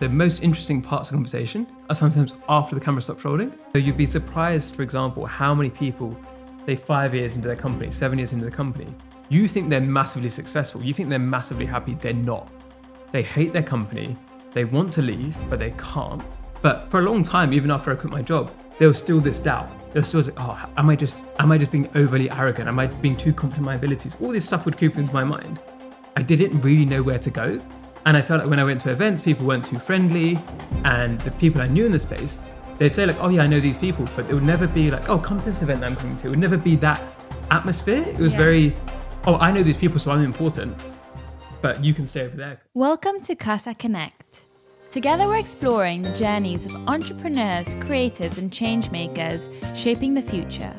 The most interesting parts of the conversation are sometimes after the camera stops rolling. So you'd be surprised, for example, how many people, say 5 years into their company, 7 years into the company, you think they're massively successful. You think they're massively happy. They're not. They hate their company. They want to leave, but they can't. But for a long time, even after I quit my job, there was still this doubt. There was still like, oh, am I just being overly arrogant? Am I being too confident in my abilities? All this stuff would creep into my mind. I didn't really know where to go. And I felt like when I went to events, people weren't too friendly. And the people I knew in the space, they'd say like, oh yeah, I know these people, but it would never be like, oh, come to this event that I'm coming to. It would never be that atmosphere. It was very, oh, I know these people, so I'm important, but you can stay over there. Welcome to Kasa Connect. Together we're exploring the journeys of entrepreneurs, creatives, and change makers shaping the future.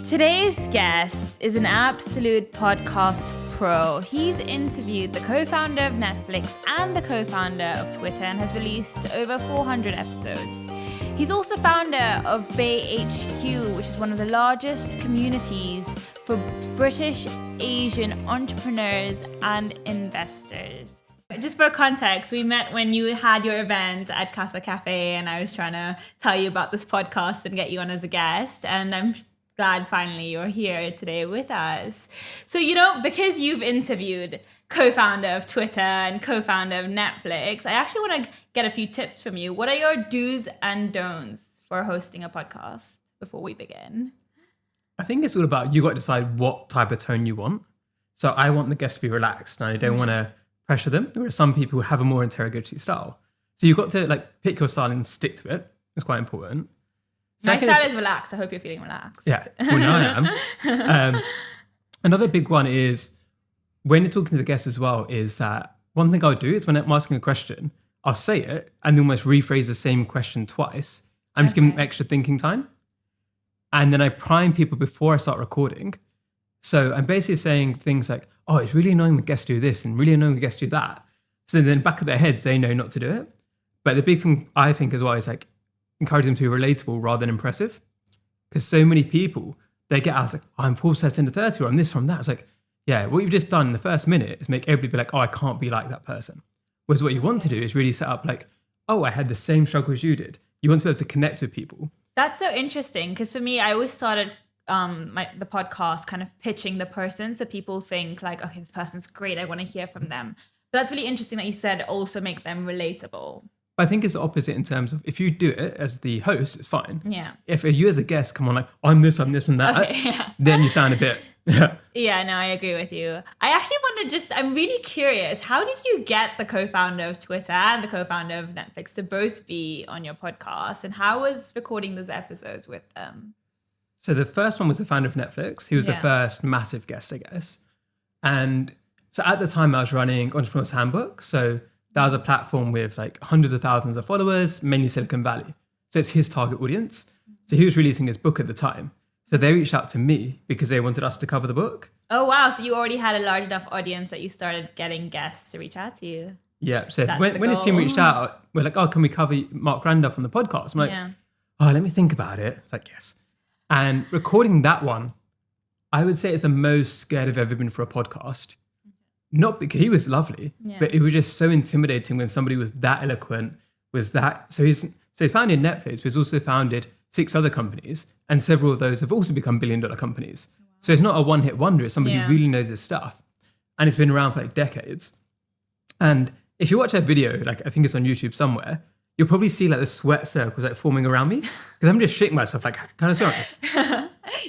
Today's guest is an absolute podcast pro. He's interviewed the co-founder of Netflix and the co-founder of Twitter and has released over 400 episodes. He's also founder of Bay HQ, which is one of the largest communities for British Asian entrepreneurs and investors. Just for context, we met when you had your event at Kasa Cafe, and I was trying to tell you about this podcast and get you on as a guest. And I'm glad finally you're here today with us. So, because you've interviewed co-founder of Twitter and co-founder of Netflix, I actually want to get a few tips from you. What are your do's and don'ts for hosting a podcast before we begin? I think it's all about, you got to decide what type of tone you want. So I want the guests to be relaxed and I don't want to pressure them. There are some people who have a more interrogatory style. So you've got to pick your style and stick to it. It's quite important. My style is relaxed. I hope you're feeling relaxed. Yeah, well, now I am. Another big one is when you're talking to the guests as well, is that one thing I'll do is when I'm asking a question, I'll say it and almost rephrase the same question twice. I'm just giving them extra thinking time. And then I prime people before I start recording. So I'm basically saying things like, oh, it's really annoying when guests do this and really annoying when guests do that. So then back of their head, they know not to do it. But the big thing I think as well is encourage them to be relatable rather than impressive. Because so many people, they get out like, oh, I'm 4% into 30 or I'm this from that. It's like, yeah, what you've just done in the first minute is make everybody be like, oh, I can't be like that person. Whereas what you want to do is really set up oh, I had the same struggle as you did. You want to be able to connect with people. That's so interesting because for me, I always started the podcast kind of pitching the person. So people think okay, this person's great. I want to hear from them. But that's really interesting that you said also make them relatable. I think it's the opposite in terms of if you do it as the host, it's fine. Yeah. If you as a guest come on I'm this and that, okay, yeah. Then you sound a bit... Yeah, no, I agree with you. I actually I'm really curious, how did you get the co-founder of Twitter and the co-founder of Netflix to both be on your podcast? And how was recording those episodes with them? So the first one was the founder of Netflix. He was the first massive guest, I guess. And so at the time I was running Entrepreneur's Handbook. So that was a platform with hundreds of thousands of followers, mainly Silicon Valley. So it's his target audience. So he was releasing his book at the time. So they reached out to me because they wanted us to cover the book. Oh, wow. So you already had a large enough audience that you started getting guests to reach out to you. Yeah. So when his team reached out, we're like, oh, can we cover Mark Randolph on the podcast? I'm like, oh, let me think about it. It's like, yes. And recording that one, I would say it's the most scared I've ever been for a podcast. Not because he was lovely, but it was just so intimidating when somebody was that eloquent, So he's founded Netflix, but he's also founded 6 other companies, and several of those have also become billion-dollar companies. Wow. So it's not a one-hit wonder, it's somebody who really knows his stuff. And it's been around for decades. And if you watch that video, I think it's on YouTube somewhere, you'll probably see the sweat circles forming around me. Because I'm just shaking myself can I swear on this?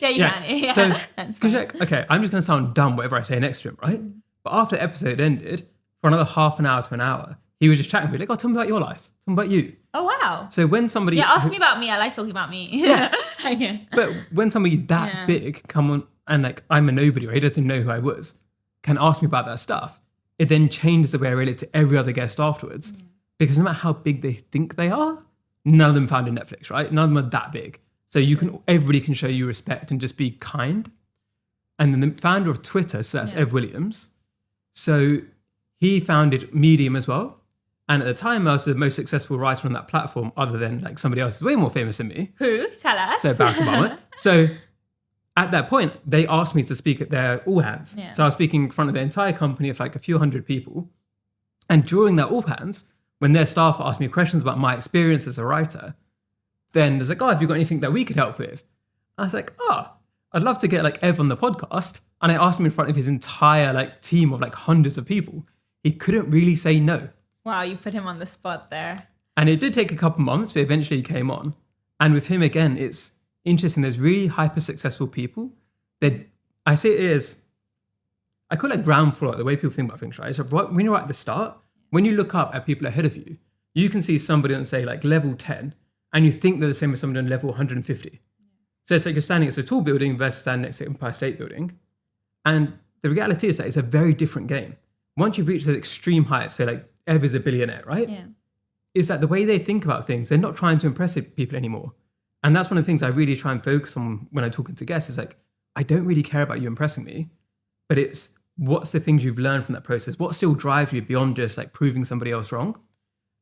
Yeah, you can. Yeah, so, because okay, I'm just going to sound dumb whatever I say next to him, right? But after the episode ended, for another half an hour to an hour, he was just chatting with me, oh, tell me about your life. Tell me about you. Oh, wow. So when somebody... Yeah, ask me about me. I like talking about me. Yeah. But when somebody that big come on and I'm a nobody or he doesn't know who I was, can ask me about that stuff, it then changes the way I relate to every other guest afterwards. Because no matter how big they think they are, none of them founded Netflix, right? None of them are that big. So everybody can show you respect and just be kind. And then the founder of Twitter, so that's Ev Williams. So he founded Medium as well. And at the time, I was the most successful writer on that platform, other than somebody else who's way more famous than me. Who? Tell us. So Barack Obama. So at that point, they asked me to speak at their all hands. Yeah. So I was speaking in front of the entire company of a few hundred people. And during that all hands, when their staff ask me questions about my experience as a writer, then there's like, oh, have you got anything that we could help with? I was like, oh, I'd love to get like Ev on the podcast. And I asked him in front of his entire like team of like hundreds of people. He couldn't really say no. Wow, you put him on the spot there. And it did take a couple months, but eventually he came on. And with him, again, it's interesting. There's really hyper successful people that I say it is, I call it ground floor, the way people think about things, right? So when you're at the start, when you look up at people ahead of you, you can see somebody on, say, like level 10, and you think they're the same as somebody on level 150. So it's like you're standing at a tall building versus standing next to Empire State Building. And the reality is that it's a very different game. Once you've reached those extreme heights, say like Ev is a billionaire, right? Yeah. Is that the way they think about things, they're not trying to impress people anymore. And that's one of the things I really try and focus on when I'm talking to guests is like, I don't really care about you impressing me, but it's what's the things you've learned from that process? What still drives you beyond just like proving somebody else wrong?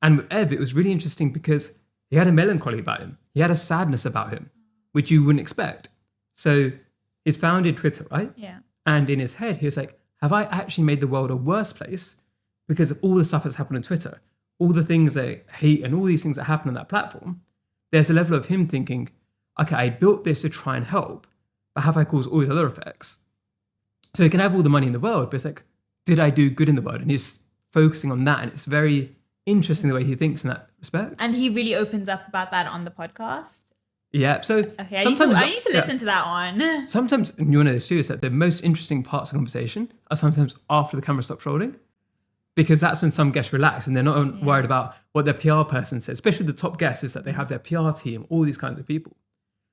And with Ev, it was really interesting because he had a melancholy about him. He had a sadness about him, which you wouldn't expect. So he's founded Twitter, right? Yeah. And in his head, he was like, have I actually made the world a worse place because of all the stuff that's happened on Twitter? All the things I hate and all these things that happen on that platform. There's a level of him thinking, okay, I built this to try and help, but have I caused all these other effects? So he can have all the money in the world, but it's like, did I do good in the world? And he's focusing on that. And it's very interesting the way he thinks in that respect. And he really opens up about that on the podcast. Yeah. So Okay, sometimes I need to listen to that one. Sometimes, and you want to know too, is that the most interesting parts of conversation are sometimes after the camera stops rolling, because that's when some guests relax and they're not worried about what their PR person says, especially the top guests, is that they have their PR team, all these kinds of people.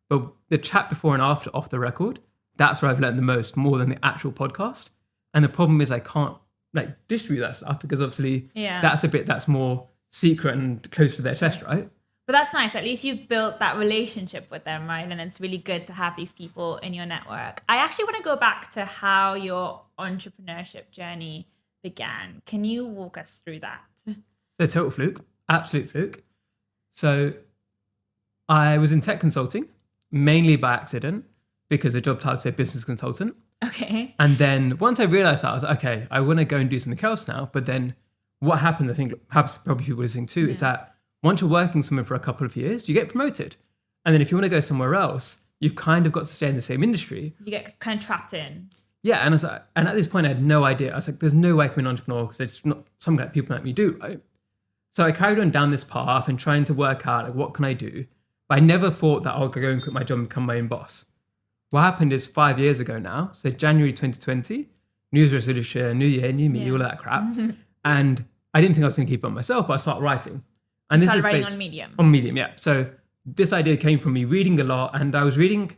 But the chat before and after, off the record, that's where I've learned the most, more than the actual podcast. And the problem is I can't like distribute that stuff because obviously that's a bit that's more secret and close to their chest, right? But that's nice. At least you've built that relationship with them, right? And it's really good to have these people in your network. I actually want to go back to how your entrepreneurship journey began. Can you walk us through that? A total fluke, absolute fluke. So I was in tech consulting, mainly by accident, because the job title said business consultant. Okay. And then once I realized that, I was like, okay, I want to go and do something else now. But then what happens, I think perhaps probably people listening too, is that once you're working somewhere for a couple of years, you get promoted. And then if you want to go somewhere else, you've kind of got to stay in the same industry. You get kind of trapped in. Yeah. And I was like, and at this point, I had no idea. I was like, there's no way I can be an entrepreneur because it's not something that people like me do, right? So I carried on down this path and trying to work out, like, what can I do? But I never thought that I'll go and quit my job and become my own boss. What happened is 5 years ago now, so January 2020, New Year's resolution, new year, new me, all of that crap. And I didn't think I was going to keep it on myself, but I started writing. And you started writing on Medium. On Medium, yeah. So this idea came from me reading a lot, and I was reading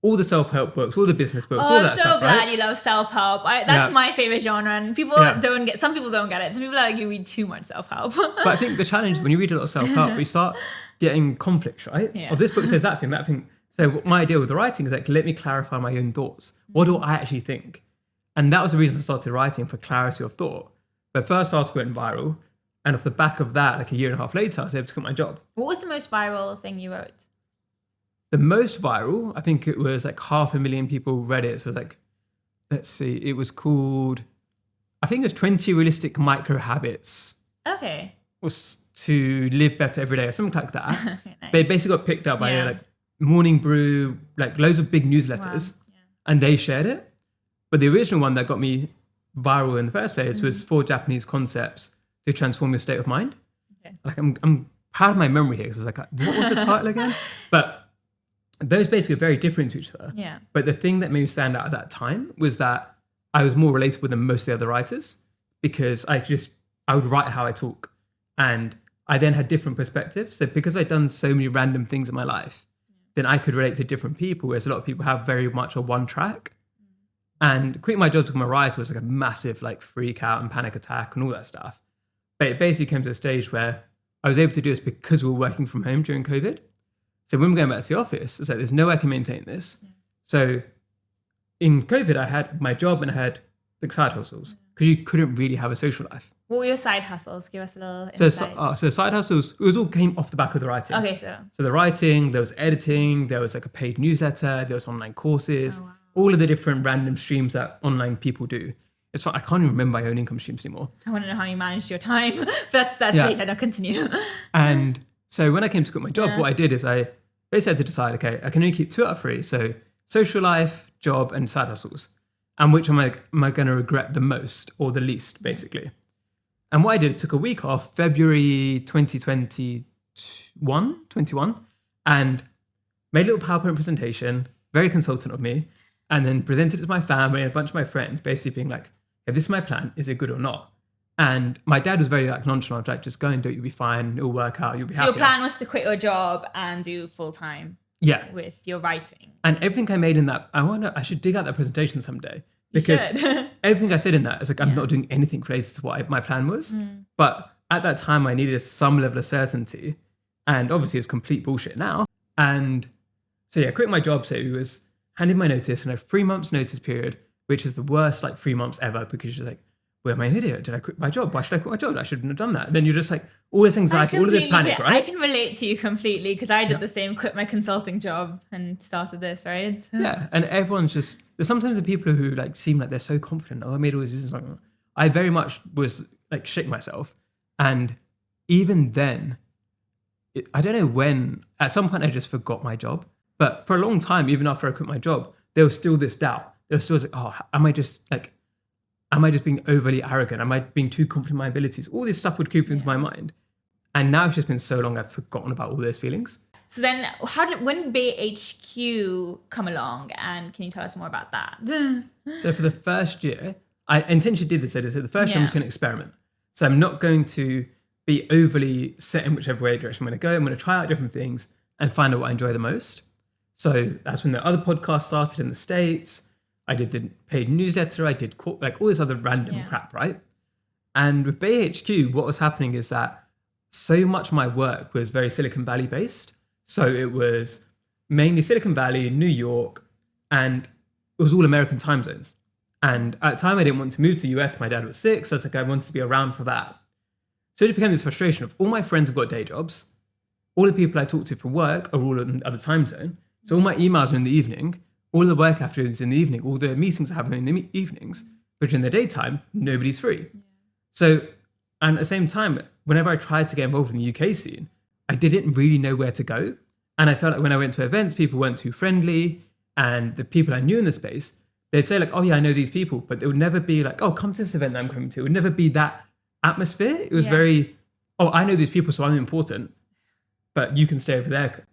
all the self-help books, all the business books, all that stuff. I'm so glad right? you love self-help. That's my favorite genre, and some people don't get it. Some people are like, you read too much self-help. But I think the challenge when you read a lot of self-help, you start getting conflicts, right? Yeah. Of this book says that thing. So my idea with the writing is like, let me clarify my own thoughts. What do I actually think? And that was the reason I started writing, for clarity of thought. The first article went viral. And off the back of that, like a year and a half later, I was able to quit my job. What was the most viral thing you wrote? The most viral, I think it was like 500,000 people read it. So it was like, let's see, it was called, I think it was 20 realistic micro habits. Okay. Was to live better every day or something like that. Okay, nice. But it basically got picked up by like Morning Brew, like loads of big newsletters. Wow. Yeah. And they shared it. But the original one that got me viral in the first place was 4 Japanese concepts to transform your state of mind. Okay. Like I'm proud of my memory here because I was like, what was the title again? But those basically are very different to each other. Yeah. But the thing that made me stand out at that time was that I was more relatable than most of the other writers because I would write how I talk. And I then had different perspectives. So because I'd done so many random things in my life, then I could relate to different people, whereas a lot of people have very much a one track. And quitting my job to become a writer was like a massive like freak out and panic attack and all that stuff. But it basically came to a stage where I was able to do this because we were working from home during COVID. So when we're going back to the office, it's like, there's no way I can maintain this. Yeah. So in COVID, I had my job and I had like side hustles because you couldn't really have a social life. What were your side hustles? Give us a little insight. So side hustles, it all came off the back of the writing. Okay, so the writing, there was editing, there was like a paid newsletter, there was online courses, all of the different random streams that online people do. it's fine. I can't even remember my own income streams anymore. I want to know how you managed your time. That's Yeah. later. Now continue. And so when I came to quit my job, what I did is I basically had to decide, okay, I can only keep 2 out of 3. So social life, job, and side hustles. And which am I going to regret the most or the least, basically? And what I did, took a week off, February 2021, and made a little PowerPoint presentation, very consultant of me, and then presented it to my family and a bunch of my friends, basically being like, hey, this is my plan. Is it good or not? And my dad was very like nonchalant, like, just go and do it. You'll be fine. It'll work out. You'll be happy. So your plan was to quit your job and do full-time with your writing. And everything I made in that, I should dig out that presentation someday. Because everything I said in that is like, I'm not doing anything related to what my plan was. But at that time, I needed some level of certainty. And obviously, it's complete bullshit now. And so, yeah, quit my job. So it was handing my notice and a 3 months notice period, which is the worst, like 3 months ever, because you're just like, well, am I an idiot? Did I quit my job? Why should I quit my job? I shouldn't have done that. Then you're just like, all this anxiety, all of this panic, right? I can relate to you completely because I did the same, quit my consulting job and started this, right? Yeah, and everyone's just, there's sometimes the people who like seem like they're so confident. Oh, I made all these decisions. I very much was like shit myself. And even then, I don't know when, at some point I just forgot my job. But for a long time, even after I quit my job, there was still this doubt. There was still like, oh, am I just being overly arrogant? Am I being too confident in my abilities? All this stuff would creep into my mind. And now it's just been so long, I've forgotten about all those feelings. So then when Bay HQ come along, and can you tell us more about that? So for the first year, I intentionally did this. I said the first year I'm just going to experiment. So I'm not going to be overly set in whichever way direction I'm going to go. I'm going to try out different things and find out what I enjoy the most. So that's when the other podcast started in the States. I did the paid newsletter. I did like all this other random crap, right? And with Bay HQ, what was happening is that so much of my work was very Silicon Valley based. So it was mainly Silicon Valley, New York, and it was all American time zones. And at the time, I didn't want to move to the US. My dad was sick, so I was like, I wanted to be around for that. So it became this frustration of all my friends have got day jobs. All the people I talk to for work are all in the other time zone. So all my emails are in the evening. All the work I have to do is in the evening. All the meetings I have are in the evenings. But in the daytime, nobody's free. So, and at the same time, whenever I tried to get involved in the UK scene, I didn't really know where to go. And I felt like when I went to events, people weren't too friendly. And the people I knew in the space, they'd say like, oh yeah, I know these people. But it would never be like, oh, come to this event that I'm coming to. It would never be that atmosphere. It was very, oh, I know these people, so I'm important. But you can stay over there.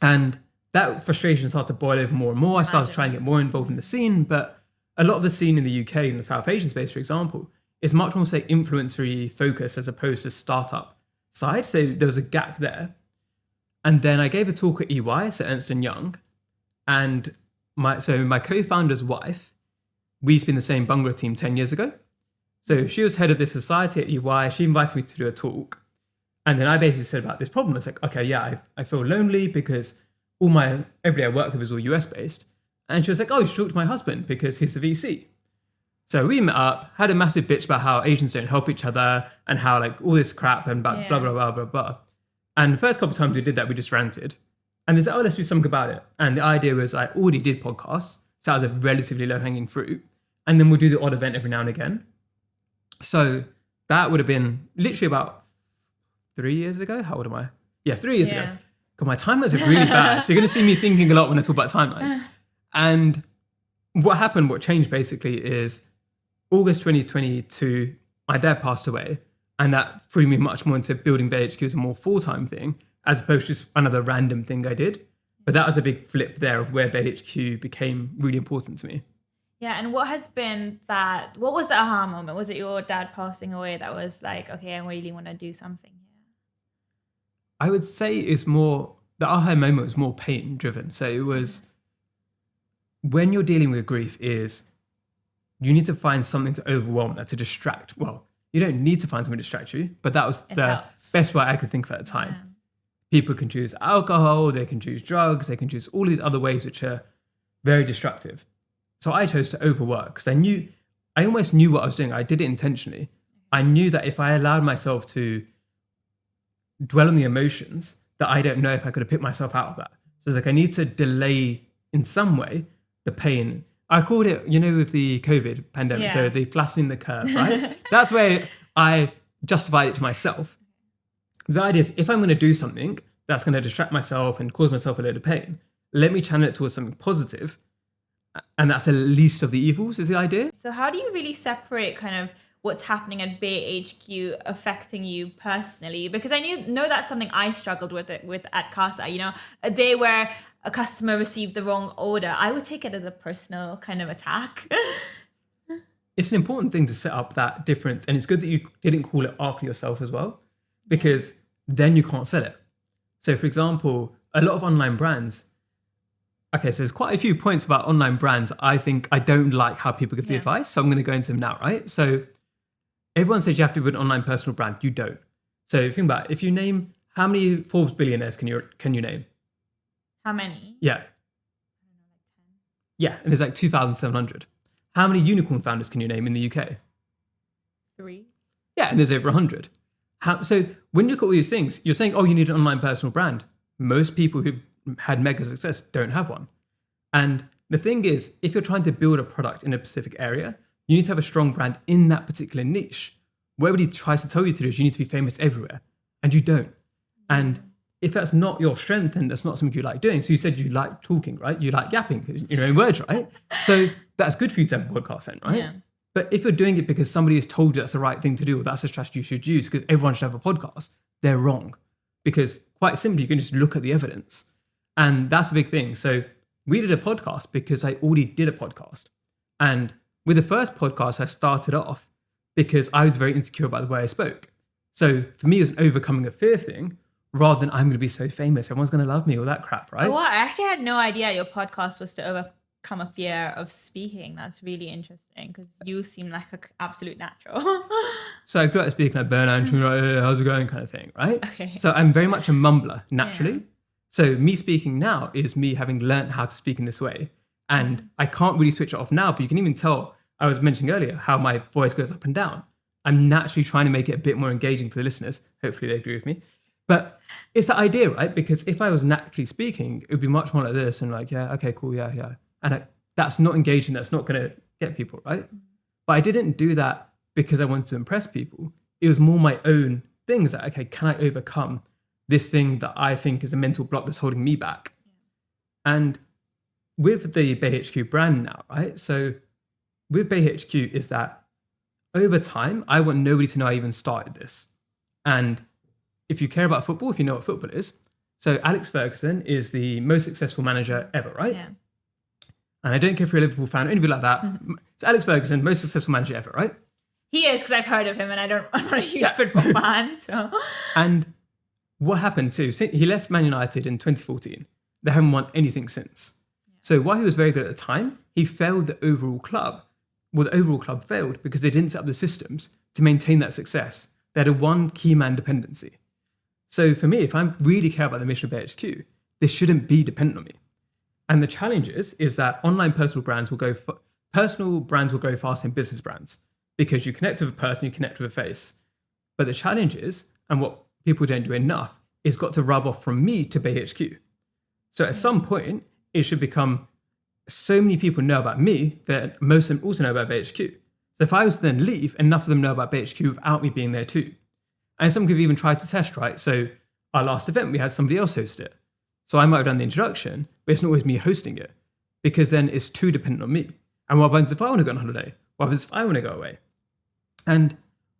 And that frustration started to boil over more and more. I started trying to get more involved in the scene. But a lot of the scene in the UK, in the South Asian space, for example, is much more, say, influencery focused as opposed to startup side. So there was a gap there. And then I gave a talk at EY, so Ernst & Young. And my co-founder's wife, we used to be in the same bungalow team 10 years ago. So she was head of this society at EY. She invited me to do a talk. And then I basically said about this problem. It's like, okay, yeah, I feel lonely because everybody I work with is all US based. And she was like, oh, you should talk to my husband because he's the VC. So we met up, had a massive bitch about how Asians don't help each other and how like all this crap and blah, blah, blah, blah, blah, blah. And the first couple of times we did that, we just ranted. And they said, oh, let's do something about it. And the idea was I already did podcasts. So that was a relatively low hanging fruit. And then we'll do the odd event every now and again. So that would have been literally about 3 years ago. How old am I? Yeah, 3 years ago. God, my timelines are really bad. So you're going to see me thinking a lot when I talk about timelines. And what changed basically is August 2022, my dad passed away. And that threw me much more into building Bay HQ as a more full-time thing, as opposed to just another random thing I did. But that was a big flip there of where Bay HQ became really important to me. Yeah, and what was the aha moment? Was it your dad passing away that was like, okay, I really want to do something here? I would say the aha moment was more pain driven. So it was, when you're dealing with grief, is you need to find something to overwhelm that, to distract. Well, you don't need to find something to distract you, but that was the best way I could think of at the time. Yeah. People can choose alcohol, they can choose drugs, they can choose all these other ways which are very destructive. So I chose to overwork because I almost knew what I was doing. I did it intentionally. I knew that if I allowed myself to dwell on the emotions, that I don't know if I could have picked myself out of that. So it's like I need to delay in some way the pain I called it, with the COVID pandemic, so Yeah. the flattening the curve, right? That's where I justified it to myself. The idea is, if I'm going to do something that's going to distract myself and cause myself a load of pain, let me channel it towards something positive, and that's the least of the evils, is the idea. So how do you really separate kind of what's happening at Bay HQ affecting you personally? Because I know that's something I struggled with at Kasa. A day where a customer received the wrong order, I would take it as a personal kind of attack. It's an important thing to set up that difference, and it's good that you didn't call it after yourself as well, because then you can't sell it. So, for example, a lot of online brands. Okay, so there's quite a few points about online brands. I think I don't like how people give the advice, so I'm going to go into them now, right? So everyone says you have to build an online personal brand. You don't. So think about it. If you name, how many Forbes billionaires can you name? How many? Yeah. Yeah, and there's like 2,700. How many unicorn founders can you name in the UK? 3. Yeah, and there's over 100. So when you look at all these things, you're saying, oh, you need an online personal brand. Most people who've had mega success don't have one. And the thing is, if you're trying to build a product in a specific area, you need to have a strong brand in that particular niche. What everybody tries to tell you to do is you need to be famous everywhere, and you don't. And if that's not your strength, then that's not something you like doing. So you said you like talking, right? You like yapping in your own words, right? So that's good for you to have a podcast then, right? Yeah. But if you're doing it because somebody has told you that's the right thing to do, or that's a strategy you should use because everyone should have a podcast, they're wrong. Because quite simply, you can just look at the evidence. And that's a big thing. So we did a podcast because I already did a podcast. And with the first podcast, I started off because I was very insecure about the way I spoke. So for me, it was an overcoming a fear thing rather than I'm going to be so famous, everyone's going to love me, all that crap, right? Oh, wow. I actually had no idea your podcast was to overcome a fear of speaking. That's really interesting because you seem like an absolute natural. So I grew up speaking like burn and like, hey, how's it going kind of thing, right? Okay. So I'm very much a mumbler naturally. Yeah. So me speaking now is me having learned how to speak in this way. And I can't really switch it off now, but you can even tell, I was mentioning earlier, how my voice goes up and down. I'm naturally trying to make it a bit more engaging for the listeners. Hopefully they agree with me. But it's the idea, right? Because if I was naturally speaking, it would be much more like this and like, yeah, okay, cool, yeah. And that's not engaging. That's not going to get people, right? But I didn't do that because I wanted to impress people. It was more my own things like, okay, can I overcome this thing that I think is a mental block that's holding me back? And with the Bay HQ brand now, right? So with Bay HQ is that over time, I want nobody to know I even started this. And if you care about football, if you know what football is, so Alex Ferguson is the most successful manager ever, right? Yeah. And I don't care if you're a Liverpool fan or anybody like that. It's Alex Ferguson, most successful manager ever, right? He is because I've heard of him and I'm not a huge football fan. So. And what happened too, he left Man United in 2014. They haven't won anything since. So while he was very good at the time, he failed the overall club. Well, the overall club failed because they didn't set up the systems to maintain that success. They had a one key man dependency. So for me, if I really care about the mission of Bay HQ, this shouldn't be dependent on me. And the challenge is that online personal brands will go faster than business brands because you connect with a person, you connect with a face. But the challenge is, and what people don't do enough, is got to rub off from me to Bay HQ. So at some point, it should become so many people know about me that most of them also know about Bay HQ. So if I was to then leave, enough of them know about Bay HQ without me being there too. And some have even tried to test, right? So our last event, we had somebody else host it. So I might have done the introduction, but it's not always me hosting it because then it's too dependent on me. And what happens if I want to go on holiday? What happens if I want to go away? And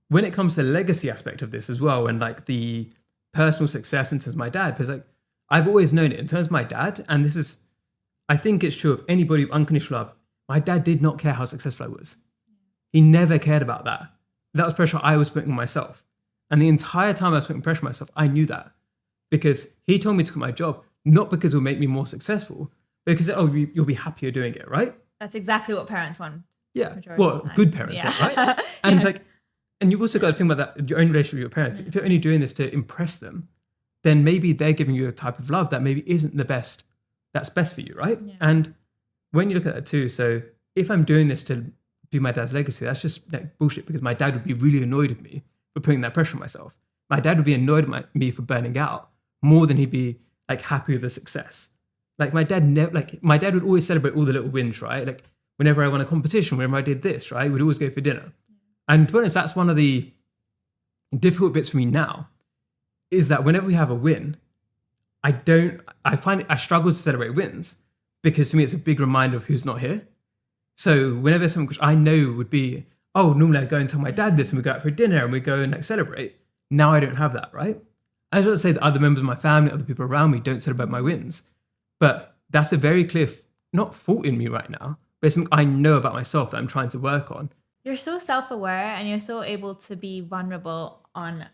when it comes to the legacy aspect of this as well, and like the personal success in terms of my dad, because like I've always known it in terms of my dad, and this is, I think it's true of anybody with unconditional love. My dad did not care how successful I was. He never cared about that. That was pressure I was putting on myself. And the entire time I was putting pressure on myself, I knew that because he told me to quit my job, not because it will make me more successful, but because, you'll be happier doing it, right? That's exactly what parents want. Yeah. Well, good parents, right? And it's like, and you've also got to think about that, your own relationship with your parents. If you're only doing this to impress them, then maybe they're giving you a type of love that maybe isn't the best, that's best for you, right? Yeah. And when you look at that too, so if I'm doing this to do my dad's legacy, that's just like bullshit because my dad would be really annoyed with me for putting that pressure on myself. My dad would be annoyed at me for burning out more than he'd be like happy with the success. Like my dad would always celebrate all the little wins, right? Like whenever I won a competition, whenever I did this, right, we'd always go for dinner. And to be honest, that's one of the difficult bits for me now, is that whenever we have a win, I struggle to celebrate wins, because to me, it's a big reminder of who's not here. So whenever there's something which I know would be, oh, normally I go and tell my dad this and we go out for dinner and we go and like celebrate. Now I don't have that, right? I just want to say that other members of my family, other people around me don't celebrate my wins. But that's a very clear, not fault in me right now, but it's something I know about myself that I'm trying to work on. You're so self-aware and you're so able to be vulnerable on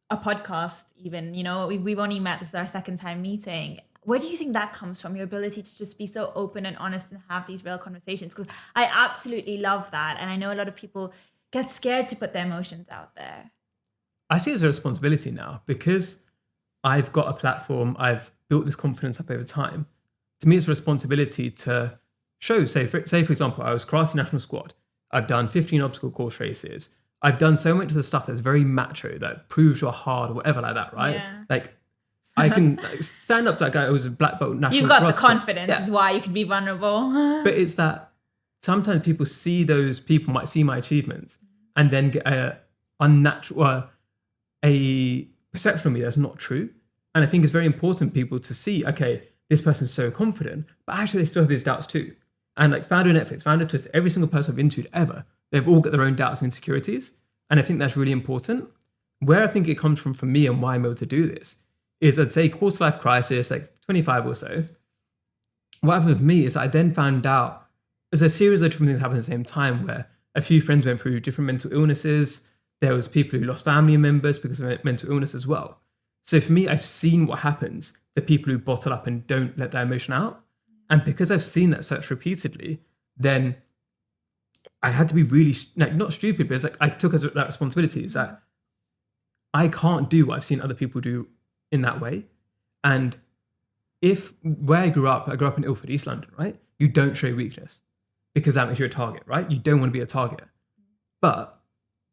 a podcast even. You know, we've only met, this is our second time meeting. Where do you think that comes from? Your ability to just be so open and honest and have these real conversations? Because I absolutely love that. And I know a lot of people get scared to put their emotions out there. I see it as a responsibility now, because I've got a platform, I've built this confidence up over time. To me, it's a responsibility to show, say for example, I was class national squad. I've done 15 obstacle course races. I've done so much of the stuff that's very macho, that proves you're hard or whatever like that, right? Yeah. Like, I can stand up to that guy who was a black belt national. You've got the confidence, is why you can be vulnerable. But it's that sometimes people might see my achievements and then get a unnatural, a perception of me that's not true. And I think it's very important people to see, okay, this person's so confident, but actually they still have these doubts too. And like founder Netflix, founder Twitter, every single person I've interviewed ever, they've all got their own doubts and insecurities. And I think that's really important. Where I think it comes from for me and why I'm able to do this is, I'd say, quarter life crisis, like 25 or so. What happened with me is I then found out there's a series of different things happened at the same time, where a few friends went through different mental illnesses. There was people who lost family members because of mental illness as well. So for me, I've seen what happens to people who bottle up and don't let their emotion out. And because I've seen that such repeatedly, then I had to be really, like, not stupid, but it's like I took that responsibility. Is that I can't do what I've seen other people do in that way. And where I grew up in Ilford, East London, right? You don't show weakness because that makes you a target, right? You don't want to be a target. But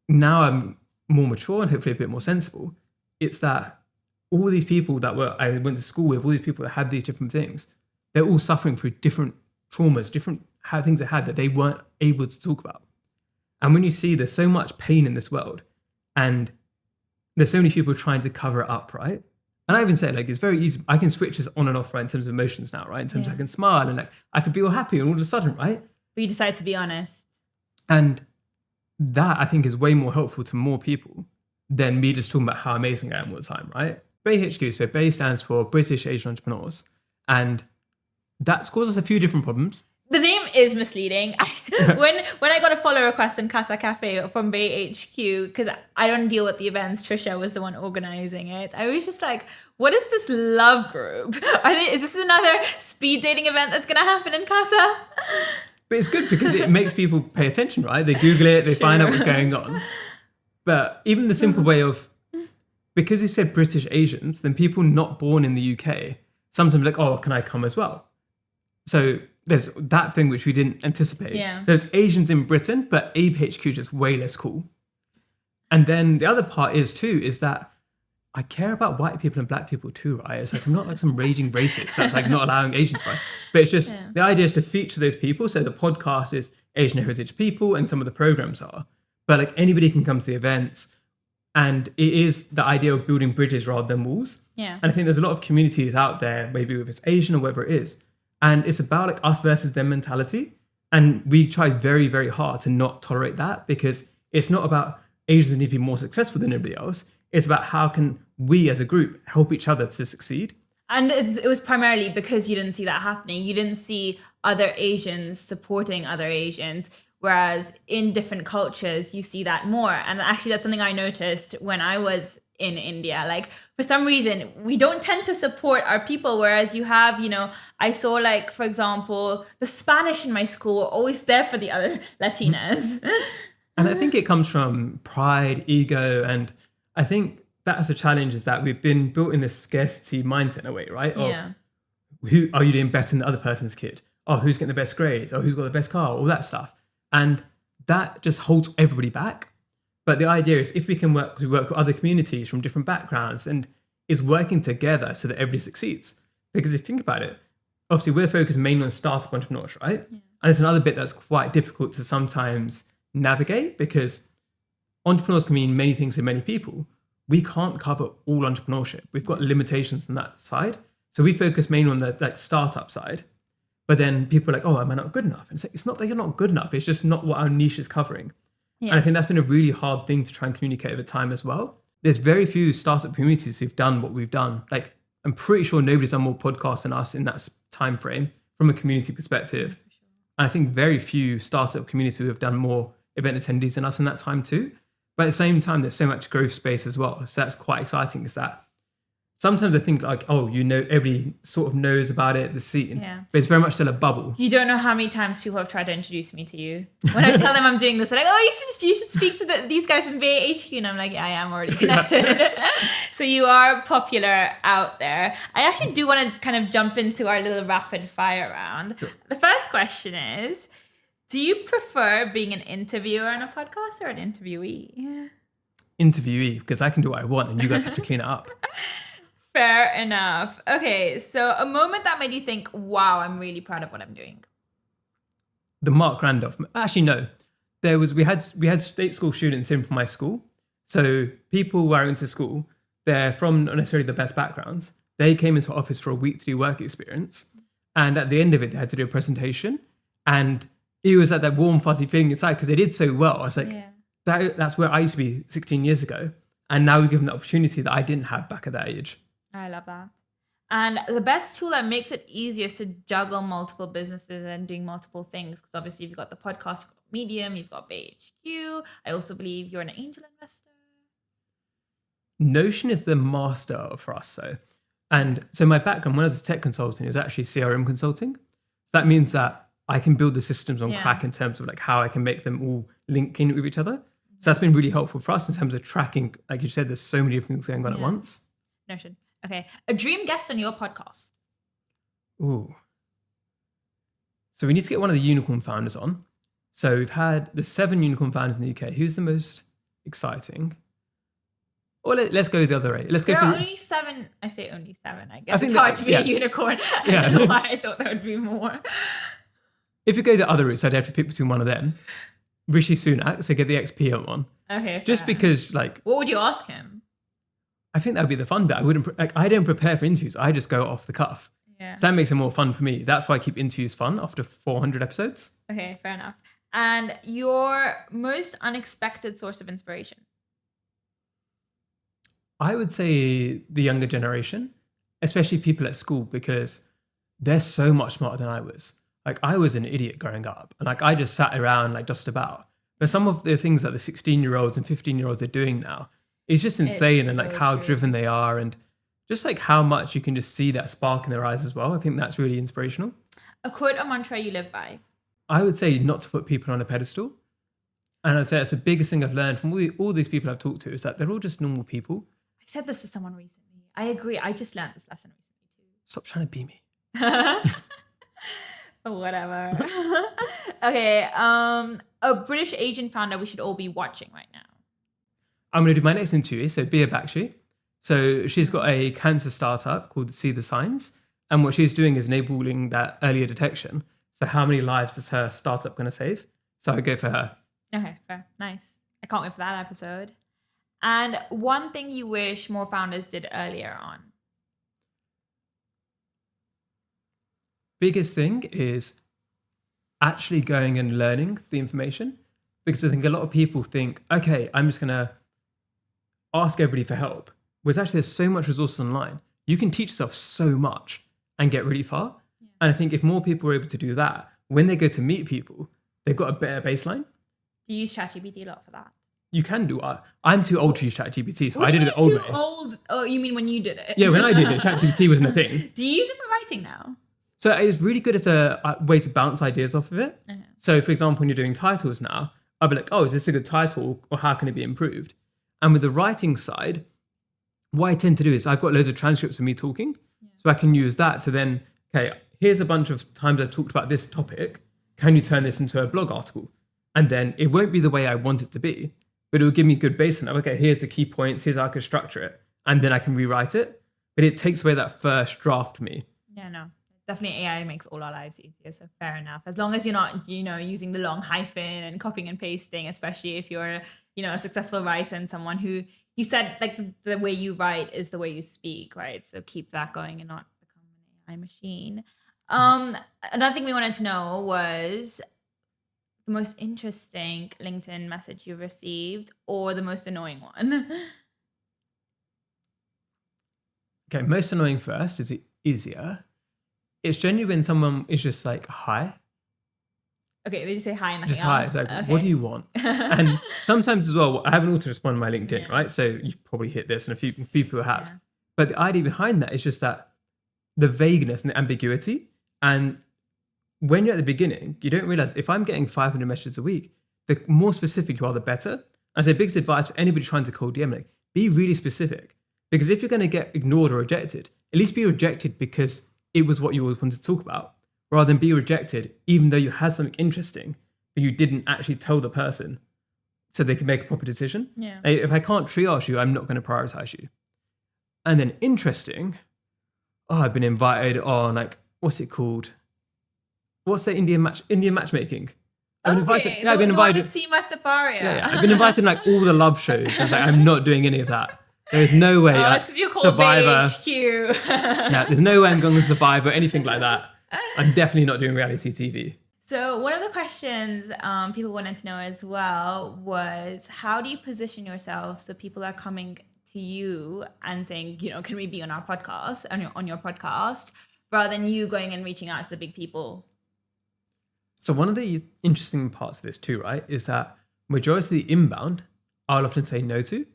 now I'm more mature and hopefully a bit more sensible. It's that all these people I went to school with, all these people that had these different things, they're all suffering through different traumas, different things they had that they weren't able to talk about. And when you see there's so much pain in this world and there's so many people trying to cover it up, right? And I even say, like, it's very easy. I can switch this on and off, right, in terms of emotions now, right? In terms of I can smile and like I could be all happy and all of a sudden, right? But you decide to be honest. And that I think is way more helpful to more people than me just talking about how amazing I am all the time, right? Bay HQ, so Bay stands for British Asian Entrepreneurs. And that's caused us a few different problems. The name is misleading. When I got a follow request in Kasa Cafe from Bay HQ, because I don't deal with the events, Trisha was the one organizing it. I was just like, what is this love group? Is this another speed dating event that's going to happen in Kasa? But it's good because it makes people pay attention, right? They Google it, they find out what's going on. But even the simple way of, because you said British Asians, then people not born in the UK, sometimes like, oh, can I come as well? So there's that thing which we didn't anticipate. Yeah. So there's Asians in Britain, but Abe HQ is just way less cool. And then the other part is that I care about white people and black people too, right? It's like I'm not like some raging racist that's like not allowing Asians, right? But it's just the idea is to feature those people. So the podcast is Asian heritage people and some of the programs are. But like anybody can come to the events. And it is the idea of building bridges rather than walls. Yeah. And I think there's a lot of communities out there, maybe if it's Asian or whatever it is. And it's about like us versus them mentality. And we try very, very hard to not tolerate that, because it's not about Asians need to be more successful than everybody else. It's about how can we as a group help each other to succeed. And it was primarily because you didn't see that happening. You didn't see other Asians supporting other Asians. Whereas in different cultures, you see that more. And actually, that's something I noticed when I was in India. Like, for some reason, we don't tend to support our people. Whereas you have, I saw, like, for example, the Spanish in my school were always there for the other Latinas. And I think it comes from pride, ego. And I think that's a challenge, is that we've been built in this scarcity mindset in a way, right? Of who are you doing better than the other person's kid? Oh, who's getting the best grades? Oh, who's got the best car? All that stuff. And that just holds everybody back. But the idea is if we work with other communities from different backgrounds and is working together so that everybody succeeds. Because if you think about it, obviously we're focused mainly on startup entrepreneurs, right? Yeah. there's another bit that's quite difficult to sometimes navigate, because entrepreneurs can mean many things to many people. We can't cover all entrepreneurship. We've got limitations on that side. So we focus mainly on the like startup side. But then people are like, oh, am I not good enough? And it's not that you're not good enough. It's just not what our niche is covering. Yeah. And I think that's been a really hard thing to try and communicate over time as well. There's very few startup communities who've done what we've done. Like, I'm pretty sure nobody's done more podcasts than us in that time frame from a community perspective. And I think very few startup communities who have done more event attendees than us in that time too. But at the same time, there's so much growth space as well. So that's quite exciting, is that sometimes I think like, oh, everybody sort of knows about it, the scene, but it's very much still a bubble. You don't know how many times people have tried to introduce me to you. When I tell them I'm doing this, they're like, oh, you should speak to these guys from VAHQ. And I'm like, yeah, I am already connected. So you are popular out there. I actually do want to kind of jump into our little rapid fire round. Sure. The first question is, do you prefer being an interviewer on a podcast or an interviewee? Interviewee, because I can do what I want and you guys have to clean it up. Fair enough. Okay, so a moment that made you think, wow, I'm really proud of what I'm doing. The Mark Randolph. Actually, no. We had state school students in from my school. So people who are into school, they're from not necessarily the best backgrounds. They came into our office for a week to do work experience. And at the end of it, they had to do a presentation. And it was like that warm, fuzzy feeling inside because they did so well. I was like, that's where I used to be 16 years ago. And now we're given the opportunity that I didn't have back at that age. I love that. And the best tool that makes it easier is to juggle multiple businesses and doing multiple things. Because obviously you've got the podcast, you've got Medium, you've got BHQ. I also believe you're an angel investor. Notion is the master for us. And so my background, when I was a tech consultant, it was actually CRM consulting. So that means that I can build the systems on Crack in terms of like how I can make them all link in with each other. So that's been really helpful for us in terms of tracking. Like you said, there's so many different things going on at once. Notion. Okay. A dream guest on your podcast. Ooh. So we need to get one of the unicorn founders on. So we've had the 7 unicorn founders in the UK. Who's the most exciting? Or let's go the other way. There are only 7. I say only 7. I guess it's hard to be a unicorn. I don't know why I thought there would be more. If you go the other route, so I'd have to pick between one of them. Rishi Sunak, so get the XP one. Okay. Just because, like, what would you ask him? I think that would be the fun bit. I don't prepare for interviews. I just go off the cuff. Yeah. So that makes it more fun for me. That's why I keep interviews fun after 400 episodes. Okay, fair enough. And your most unexpected source of inspiration? I would say the younger generation, especially people at school, because they're so much smarter than I was. Like, I was an idiot growing up, and like I just sat around like just about. But some of the things that the 16-year-olds and 15-year-olds are doing now is just insane, and like how driven they are, and just like how much you can just see that spark in their eyes as well. I think that's really inspirational. A quote or mantra you live by? I would say not to put people on a pedestal. And I'd say that's the biggest thing I've learned from all these people I've talked to, is that they're all just normal people. I said this to someone recently. I agree. I just learned this lesson recently too. Stop trying to be me. Whatever. Okay. A British Asian founder we should all be watching right now. I'm going to do my next interview. So Bia Bakshi. So she's got a cancer startup called See the Signs. And what she's doing is enabling that earlier detection. So how many lives is her startup going to save? So I go for her. Okay, fair. Nice. I can't wait for that episode. And one thing you wish more founders did earlier on? Biggest thing is actually going and learning the information. Because I think a lot of people think, okay, I'm just going to ask everybody for help. Whereas actually there's so much resources online. You can teach yourself so much and get really far. Yeah. And I think if more people are able to do that, when they go to meet people, they've got a better baseline. Do you use ChatGPT a lot for that? You can do it. I'm too old to use ChatGPT, so I did it the old way. Old? Oh, you mean when you did it? Yeah, when I did it, ChatGPT wasn't a thing. Do you use it for writing now? So it's really good as a way to bounce ideas off of it. Uh-huh. So for example, when you're doing titles now, I'll be like, oh, is this a good title, or how can it be improved? And with the writing side, what I tend to do is I've got loads of transcripts of me talking. Yeah. So I can use that to then, okay, here's a bunch of times I've talked about this topic. Can you turn this into a blog article? And then it won't be the way I want it to be, but it will give me a good baseline. Okay, here's the key points. Here's how I can structure it. And then I can rewrite it. But it takes away that first draft for me. Yeah, no, it Definitely AI makes all our lives easier, so fair enough. As long as you're not, using the long hyphen and copying and pasting, especially if you're, a successful writer and someone who you said like the way you write is the way you speak, right? So keep that going and not become an AI machine. Another thing we wanted to know was the most interesting LinkedIn message you've received or the most annoying one. Okay, most annoying first is it easier. It's generally when someone is just like, hi. Okay, they just say hi and nothing Just hi. else. It's like, Okay. what do you want? And sometimes as well, I have an auto-respond on my LinkedIn, right? So you've probably hit this and a few people have. Yeah. But the idea behind that is just that the vagueness and the ambiguity. And when you're at the beginning, you don't realize if I'm getting 500 messages a week, the more specific you are, the better. And so biggest advice for anybody trying to cold DM, like, be really specific. Because if you're going to get ignored or rejected, at least be rejected because it was what you always wanted to talk about, rather than be rejected even though you had something interesting, but you didn't actually tell the person so they can make a proper decision. Yeah. If I can't triage you, I'm not going to prioritize you. And then interesting, I've been invited on, like, what's it called? What's the Indian matchmaking? I've been invited. Yeah, I've been invited. I've been invited in like all the love shows. I was like, I'm not doing any of that. There is no way. That's because you're called Survivor. HQ. Yeah, there's no way I'm going to Survivor or anything like that. I'm definitely not doing reality TV. So one of the questions people wanted to know as well was, how do you position yourself so people are coming to you and saying, can we be on our podcast, on your podcast, rather than you going and reaching out to the big people? So one of the interesting parts of this too, right, is that majority of the inbound I'll often say no to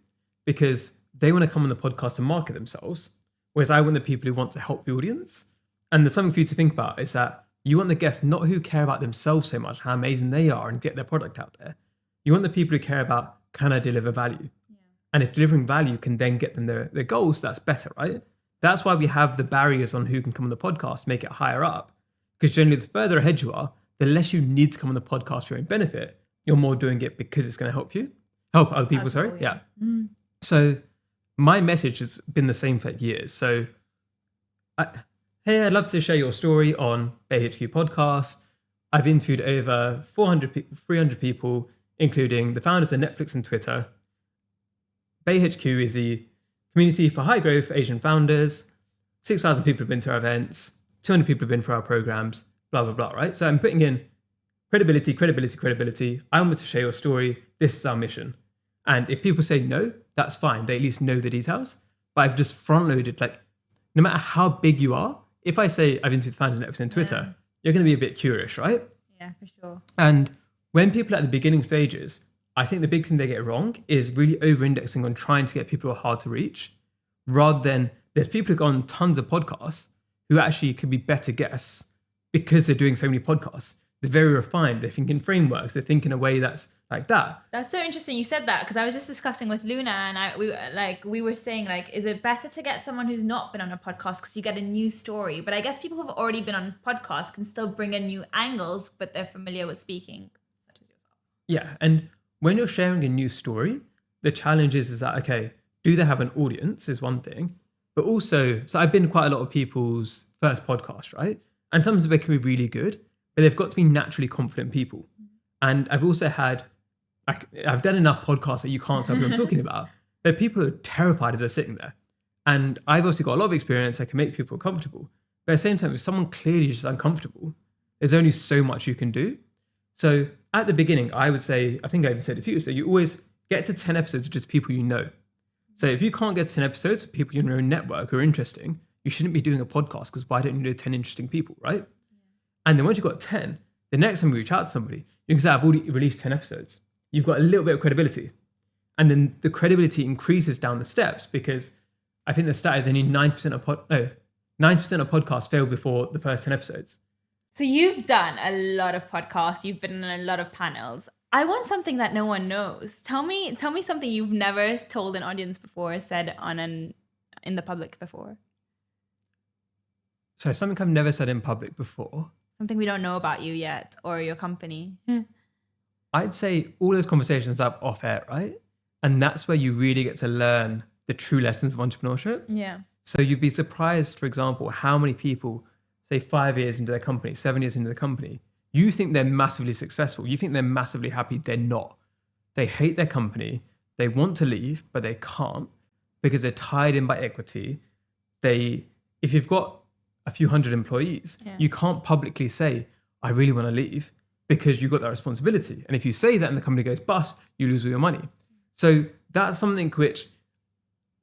because they want to come on the podcast and market themselves, whereas I want the people who want to help the audience. And there's something for you to think about is that you want the guests not who care about themselves so much, how amazing they are and get their product out there. You want the people who care about, can I deliver value? Yeah. And if delivering value can then get them their goals, that's better, right? That's why we have the barriers on who can come on the podcast, make it higher up. Because generally the further ahead you are, the less you need to come on the podcast for your own benefit. You're more doing it because it's going to help other people, sorry. Yeah. So my message has been the same for years. So, hey, I'd love to share your story on Bay HQ podcast. I've interviewed over 300 people, including the founders of Netflix and Twitter. Bay HQ is the community for high growth Asian founders. 6,000 people have been to our events. 200 people have been for our programs, blah, blah, blah, right? So I'm putting in credibility. I want to share your story. This is our mission. And if people say no, that's fine. They at least know the details. But I've just front loaded, like, no matter how big you are, if I say I've interviewed founders of Netflix and Twitter, you're going to be a bit curious, right? Yeah, for sure. And when people are at the beginning stages, I think the big thing they get wrong is really over-indexing on trying to get people who are hard to reach, rather than there's people who go on tons of podcasts who actually could be better guests because they're doing so many podcasts. They're very refined. They think in frameworks. They think in a way that's like that. That's so interesting you said that, because I was just discussing with Luna and we were saying, like, is it better to get someone who's not been on a podcast because you get a new story? But I guess people who've already been on podcasts can still bring in new angles, but they're familiar with speaking, such as yourself. Yeah, and when you're sharing a new story, the challenge is that, okay, do they have an audience is one thing, but also, so I've been quite a lot of people's first podcast, right? And sometimes they can be really good, but they've got to be naturally confident people. And I've also had, I've done enough podcasts that you can't tell what I'm talking about, but people are terrified as they're sitting there. And I've also got a lot of experience. I can make people feel comfortable. But at the same time, if someone clearly is just uncomfortable, there's only so much you can do. So at the beginning, I would say, I think I even said it to you, so you always get to 10 episodes of just people you know. So if you can't get to 10 episodes of people in your own network who are interesting, you shouldn't be doing a podcast, because why don't you know 10 interesting people, right? And then once you've got 10, the next time you reach out to somebody, you can say, I've already released 10 episodes. You've got a little bit of credibility. And then the credibility increases down the steps, because I think the stat is only 9% of podcasts fail before the first 10 episodes. So you've done a lot of podcasts. You've been on a lot of panels. I want something that no one knows. Tell me something you've never told an audience before, said in the public before. So something I've never said in public before. Something we don't know about you yet, or your company. I'd say all those conversations are off air, right? And that's where you really get to learn the true lessons of entrepreneurship. Yeah. So you'd be surprised, for example, how many people say 5 years into their company, 7 years into the company, you think they're massively successful. You think they're massively happy. They're not. They hate their company. They want to leave, but they can't because they're tied in by equity. If you've got a few hundred employees, you can't publicly say, I really want to leave, because you've got that responsibility. And if you say that and the company goes bust, you lose all your money. So that's something which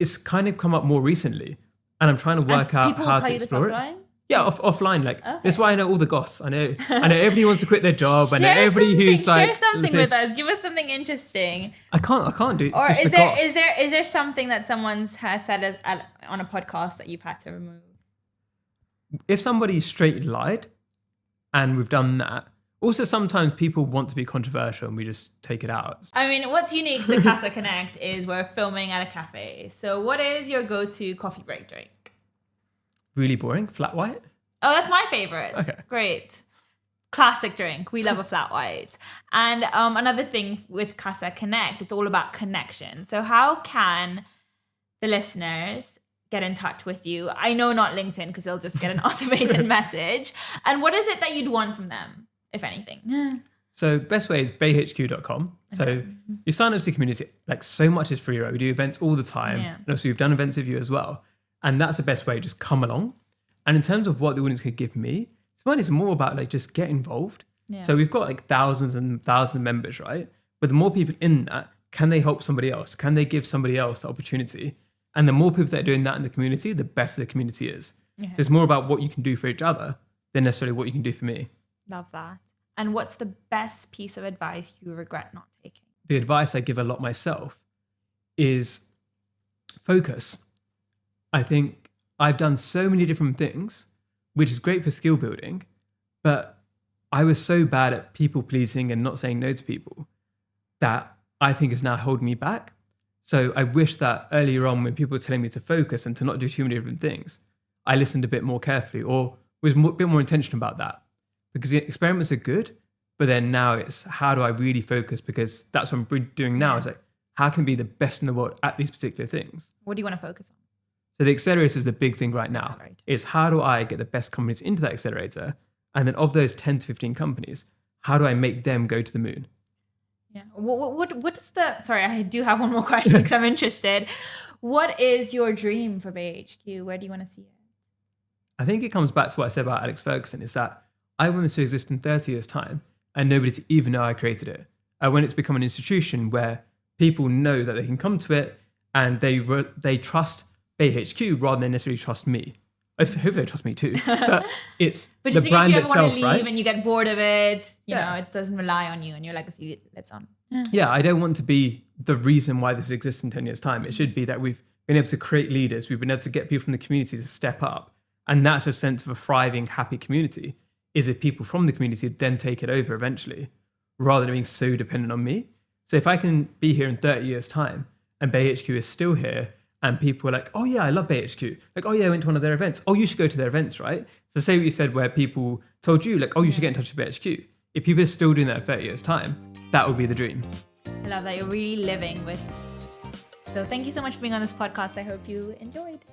is kind of come up more recently. And I'm trying to work out how to explore it. Yeah, offline. Like that's why I know all the goss. I know everybody wants to quit their job. I know everybody who's like, share something with us. Give us something interesting. I can't do. Or just is there something that someone has said on a podcast that you've had to remove? If somebody straight lied, and we've done that. Also, sometimes people want to be controversial and we just take it out. I mean, what's unique to Kasa Connect is we're filming at a cafe. So what is your go-to coffee break drink? Really boring. Flat white? Oh, that's my favorite. Okay. Great. Classic drink. We love a flat white. And another thing with Kasa Connect, it's all about connection. So how can the listeners get in touch with you? I know not LinkedIn because they'll just get an automated message. And what is it that you'd want from them, if anything? So best way is bayhq.com. So you sign up to the community, like so much is free, right? We do events all the time. Yeah. And also we've done events with you as well. And that's the best way, just come along. And in terms of what the audience could give me, it's more about like just get involved. Yeah. So we've got like thousands and thousands of members, right? But the more people in that, can they help somebody else? Can they give somebody else the opportunity? And the more people that are doing that in the community, the better the community is. So it's more about what you can do for each other than necessarily what you can do for me. Love that. And what's the best piece of advice you regret not taking? The advice I give a lot myself is focus. I think I've done so many different things, which is great for skill building, but I was so bad at people pleasing and not saying no to people that I think is now holding me back. So I wish that earlier on when people were telling me to focus and to not do too many different things, I listened a bit more carefully or was a bit more intentional about that. Because the experiments are good, but then now it's how do I really focus? Because that's what I'm doing now. Is like, how can I be the best in the world at these particular things? What do you want to focus on? So the accelerator is the big thing right now. Is how do I get the best companies into that accelerator? And then of those 10 to 15 companies, how do I make them go to the moon? Yeah. What is the... Sorry, I do have one more question because I'm interested. What is your dream for BayHQ? Where do you want to see it? I think it comes back to what I said about Alex Ferguson, is that I want this to exist in 30 years' time and nobody to even know I created it. I want it to become an institution where people know that they can come to it and they trust BayHQ rather than necessarily trust me. I hope they trust me too. But it's but the brand if you ever itself, want to leave right? and you get bored of it, you know, it doesn't rely on you and your legacy lives on. Yeah, I don't want to be the reason why this exists in 10 years' time. It should be that we've been able to create leaders. We've been able to get people from the community to step up. And that's a sense of a thriving, happy community, is if people from the community then take it over eventually, rather than being so dependent on me. So if I can be here in 30 years' time and BayHQ is still here and people are like, oh yeah, I love BayHQ. Like, oh yeah, I went to one of their events. Oh, you should go to their events, right? So say what you said where people told you like, oh, you should get in touch with BayHQ. If people are still doing that in 30 years' time, that would be the dream. I love that you're really living with. So thank you so much for being on this podcast. I hope you enjoyed.